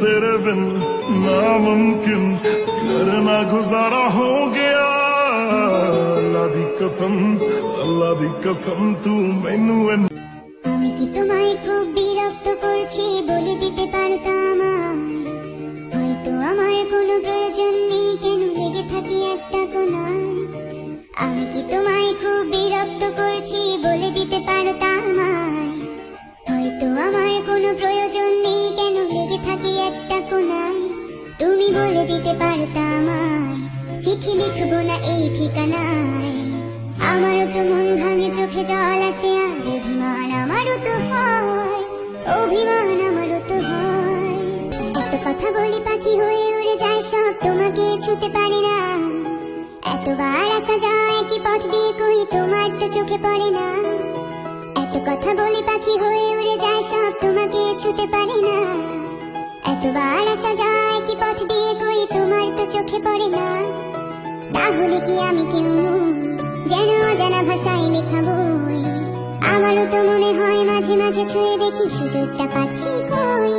तेरे बिन नामुमकिन करना गुजारा हो गया। अल्लाह दी कसम तू मैनू আমি কি তোমায় খুব বিরক্ত করছি বলে দিতে পারতাম, হয়তো আমার কোনো প্রয়োজন নেই কেন লেগে থাকি একটা কোণায়। আমি কি তোমায় খুব বিরক্ত করছি বলে দিতে পারতাম, হয়তো আমার কোনো প্রয়োজন নেই কেন লেগে থাকি একটা কোণায়। তুমি বলে দিতে পারতাম চিঠি লিখবো না এই ঠিকানায়। আমারও তো মন ভাঙে, চোখে জল আসে, আর অভিমান আমারও তো হয়, অভিমান আমারও তো হয়। এত কথা বলি পাখি হয়ে উড়ে যায় সব, তোমাকে ছুতে পারে না। এতবার আসা যায় কি পথ দিয়ে কই তোমার তো চোখে পড়ে না। এত কথা বলি পাখি হয়ে উড়ে যায় সব, তোমাকে ছুতে পারে না। এতবার আসা যায় কি পথ দিয়ে কই তোমার তো চোখে পড়ে না। তাহলে কি আমি কেউ নই যেন অজানা ভাষায় লেখা বই? আমারও তো মনে হয় মাঝে মাঝে ছুঁয়ে দেখি সুযোগটা পাচ্ছি কই।